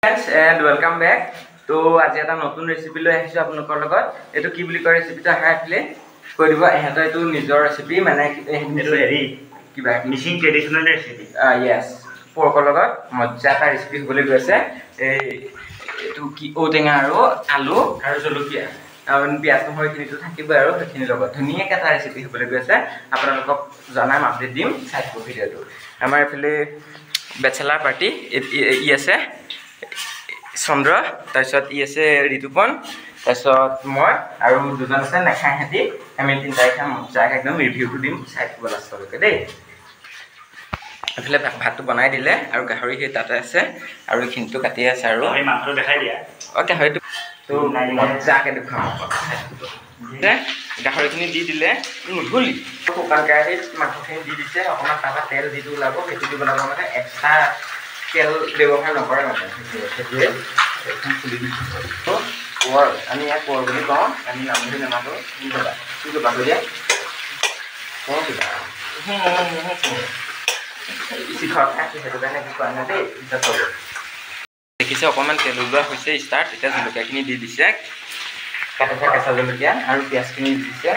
Friends and welcome back. তো আজি এটা নতুন ৰেচিপি লৈ আহিছো আপোনালোকৰ লগত। এটো কি বুলি কয় ৰেচিপিটো আহাইলে কৈ দিব এহেতৰ এটো নিজৰ ৰেচিপি মানে এটো হেৰি কিবা মিচিং ট্ৰেডিশনাল ৰেচিপি। yes পৰকৰ লগত মজ্জা এটা ৰেচিপি হ'বলৈ গৈছে। এই এটো কি ঔটেঙা আৰু আলু আৰু জলকীয়া আৰু পিয়াজ নহয়খিনিটো থাকিব আৰু সেইখিনি লগত ধুনীয়াকৈ এটা ৰেচিপি হ'বলৈ গৈছে। আপোনালোকক জনাম আপডেট দিম চাই থাকক ভিডিঅ'টো। আমাৰ এফালে বেচেলাৰ পাৰ্টি ই আছে চন্দ্ৰ তাৰপিছত ই আছে ঋতুপন তাৰপিছত মই আৰু দুজন আছে নেখাই হেতি আমি তিনটাই খাম মজাক একদম ৰিভিউটো দিম চাই থাকিব লাষ্টলৈকে দেই। এফালে ভাতটো বনাই দিলে আৰু গাহৰি সেই তাতে আছে আৰু এইখিনিটো কাটি আছে আৰু এই মাংসটো দেখাই দিয়া গাহৰিটো তো মজাকে দেখুৱাম গাহৰিখিনি দি দিলে নুধুলি শুকান কেৰাহীত মাংসখিনি দি দিছে অকণমান তাৰপৰা তেল যিটো ওলাব সেইটো দি বনাব মানে এক্সট্ৰা তেল ব্যৱহাৰ নকৰে মানে সেইটোৱে এখন খুলি দিছোঁ কোৰ আমি ইয়াক কোৰ বুলি কওঁ আমি নামটো নেমাতো কি ক'বা দিয়া কওঁ কিবা শিখৰ খাইছোঁ সেইটো কাৰণে একো কোৱা নাই দেই পিছত হ'ব দেখিছে অকণমান তেল ওলোৱা হৈছে ষ্টাৰ্ট এতিয়া জলকীয়াখিনি দি দিছে কাটি থোৱা কেঁচা জলকীয়া আৰু পিঁয়াজখিনি দি দিছে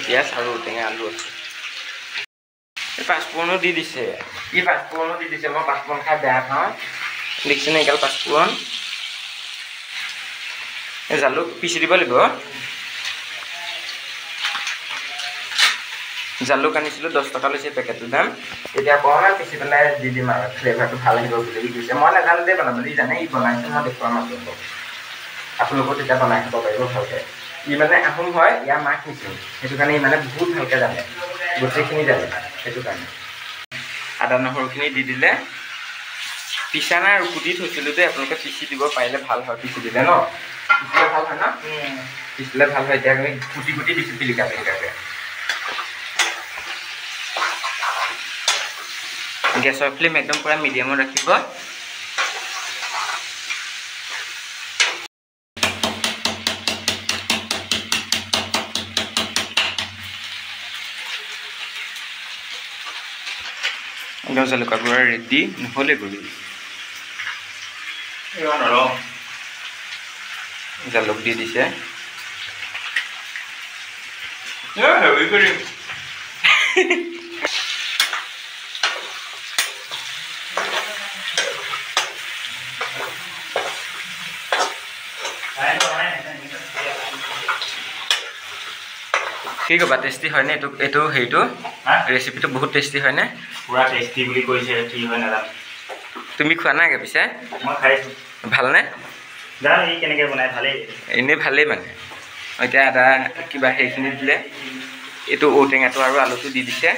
পিঁয়াজ আৰু ঔটেঙা আলু আছে পাঁচফোৰণো দি দিছে পাঁচফোৰণো দি দিছে মই পাঁচফোৰণ খাই বেয়া পাওঁ দেখিছেনে এগাল পাঁচফোৰণ জালুক পিচি দিব লাগিব জালুক আনিছিলোঁ 10 টকা লৈছে পেকেটটোৰ দাম এতিয়া অকণমান পিচি পেলাই দি দিম আৰু ফ্লেভাৰটো ভাল আহিব বুলি দিছে মই নাজানো দেই বনাব ই জানে ই বনাইছে মই দেখুৱাম আপোনালোকেও তেতিয়া বনাই খাব পাৰিব ভালকৈ ই মানে আহোম হয় ইয়াৰ মাক নিচিনা সেইটো কাৰণে ই মানে বহুত ভালকৈ জানে গোটেইখিনি জানে সেইটো কাৰণে আদা নহৰুখিনি দি দিলে পিছা নাই আৰু কুটি থৈছিলোঁ দেই আপোনালোকে পিচি দিব পাৰিলে ভাল হয় পিচি দিলে ন পিচিলে ভাল হয় ন পিচিলে ভাল হয় এতিয়া আমি কুটি দিছোঁ পিলিকা পিলিকাকৈ গেছৰ ফ্লেম একদম পুৰা মিডিয়ামত ৰাখিব একদম জলকীয়া গুড়া ৰেডি নহ'লে গুড়ি জালুক দি দিছে কি ক'বা টেষ্টি হয়নে এইটো হেৰিটো ৰেচিপিটো বহুত টেষ্টি হয়নে পুৰা টেষ্টি বুলি কৈছে কি হয় নাজানো তুমি খোৱা নাই পিছে মই খাইছোঁ ভালনে জানো ই কেনেকৈ বনাই ভালেই এনেই ভালেই মানে এতিয়া আদা কিবা সেইখিনি দিলে এইটো ঔটেঙাটো আৰু আলুটো দি দিছে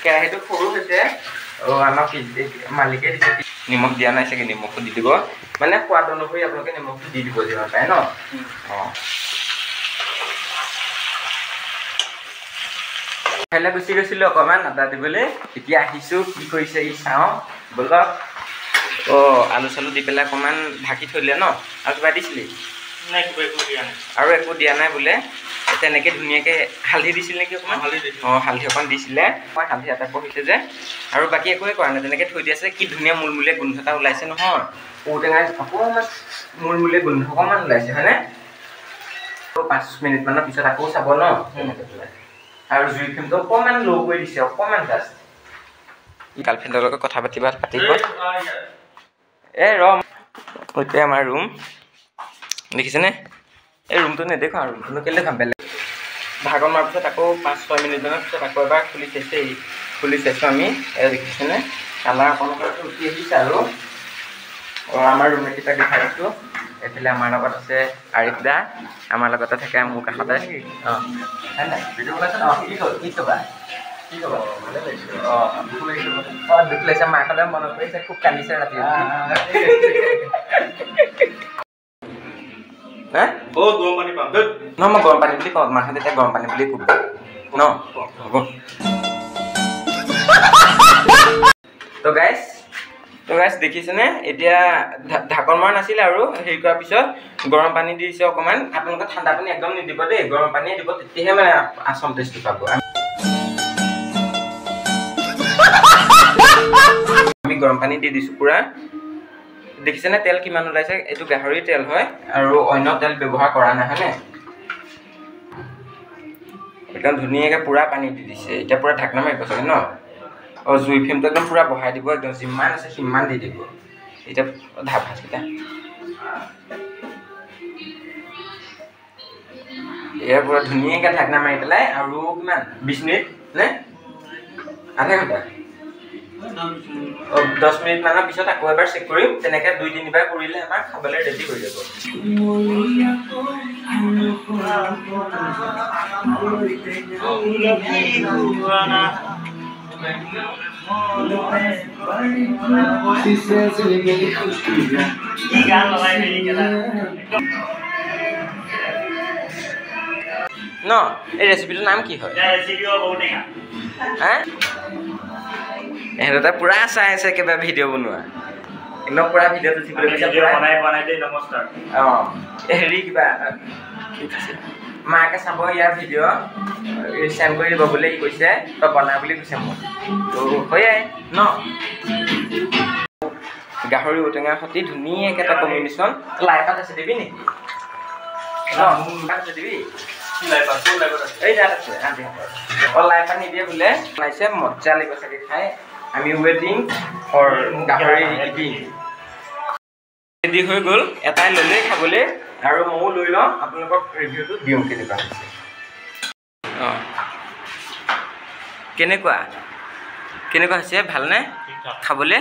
কেৰাহীটো সৰু হৈছে আমাক মালিকে দিছে নিমখ দিয়া নাই চাগে নিমখটো দি দিব মানে সোৱাদ অনুসৰি আপোনালোকে নিমখটো দি দিব যিমান পাৰে ন অঁ খাইলে গুচি গৈছিলোঁ অকণমান আদা দিবলৈ এতিয়া আহিছোঁ কি কৰিছে ই চাওঁ বলক আলু চালু দি পেলাই অকণমান ঢাকি থৈ দিলে ন আৰু কিবা দিছিলি নাই কিবা একো দিয়া নাই আৰু একো দিয়া নাই বোলে তেনেকৈ ধুনীয়াকৈ হালধি দিছিল নেকি অকণমান হালধি অকণমান দিছিলে মই হালধি এটা পঢ়িছে যে আৰু বাকী একোৱে কৰা নাই তেনেকৈ থৈ দি আছে কি ধুনীয়া মূলমূলীয়া গোন্ধ এটা ওলাইছে নহয় ঔটেঙাৰ অকণমান মূলমূলীয়া গোন্ধ অকণমান ওলাইছে হয়নে আৰু 5 মিনিটমানৰ পিছত আকৌ চাব ন তেনেকৈ পেলাই আৰু জুই ফ্লেমটো অকণমান ল' কৰি দিছে অকণমান জাষ্ট গাৰ্লফ্ৰেণ্ডৰ লগত কথা পাতিব এতিয়া আমাৰ ৰুম দেখিছেনে এই ৰুমটো নেদেখোঁ আৰু ৰুমটো কেলৈ দেখাম বেলেগ ভাগৰ মাৰ পিছত আকৌ 5-6 মিনিটমানৰ পিছত আকৌ এবাৰ খুলি চাইছোঁ আমি দেখিছেনে কালাৰ অকণমান উঠি আহিছে আৰু আমাৰ ৰুমমেটকেইটাক দেখাই দিছোঁ এইফালে আমাৰ লগত আছে আৰিফ দা আমাৰ লগতে থাকে মোৰ কাষতে অঁ নাই ভিডিঅ' বনাইছে অঁ কি ক'বা দুখ লাগিছে মাকলে মনত পৰিছে খুব কান্দিছে ৰাতি গৰম পানী পাম ন মই গৰম পানী বুলি কওঁ মানুহে তেতিয়া গৰম পানী বুলি ক'ব ন হ'ব তো গাইজ দেখিছেনে এতিয়া ঢাকন মৰা নাছিলে আৰু হেৰি কৰাৰ পিছত গৰম পানী দি দিছে অকণমান আপোনালোকে ঠাণ্ডা পানী একদম নিদিব দেই গৰম পানীয়ে দিব তেতিয়াহে মানে আচল টেষ্টটো পাব গৰম পানী দি দিছোঁ পুৰা দেখিছেনে তেল কিমান ওলাইছে এইটো গাহৰিৰ তেল হয় আৰু অন্য তেল ব্যৱহাৰ কৰা নাই হয়নে একদম ধুনীয়াকৈ পুৰা পানী দি দিছে এতিয়া পুৰা ঢাকনা মাৰিব চাগে ন জুই ফ্লেমটো একদম পুৰা বঢ়াই দিব একদম যিমান আছে সিমান দি দিব এতিয়া ভাতকেইটা এয়া পুৰা ধুনীয়াকৈ ঢাকনা মাৰি পেলাই আৰু কিমান 20 মিনিট নে আধা ঘণ্টা 10 মিনিট মানৰ পিছত আকৌ এবাৰ চেক কৰিম তেনেকৈ 2-3 বাৰ কৰিলে আমাৰ খাবলৈ ৰেডি হৈ যাব ন এই ৰেচিপিটোৰ নাম কি হয় এহেঁতে পুৰা চাই আছে একেবাৰে ভিডিঅ' বনোৱা একদম পুৰা ভিডিঅ'টো হেৰি কিবা মাকে চাব ইয়াৰ ভিডিঅ' চেণ্ড কৰি দিব বুলি কৈছে তই বনা বুলি কৈছে মোক তো হয়াই ন গাহৰি ঔটেঙাৰ সৈতে ধুনীয়াকৈ এটা কম্বিনেশ্যন লাই পাত আছে দিবি নেকি দিবি এই তাত আছে লাই পাত নিদিয়ে বোলে বনাইছে মজা লাগিব চাগে খাই আমি ৱেটিং ফৰ গাহৰি ইটিং ৰেডি হৈ গ'ল এটাই ল'লে খাবলৈ আৰু ময়ো লৈ লওঁ আপোনালোকক ৰিভিউটো দিওঁ কেনেকুৱা হৈছে কেনেকুৱা হৈছে ভালনে খাবলৈ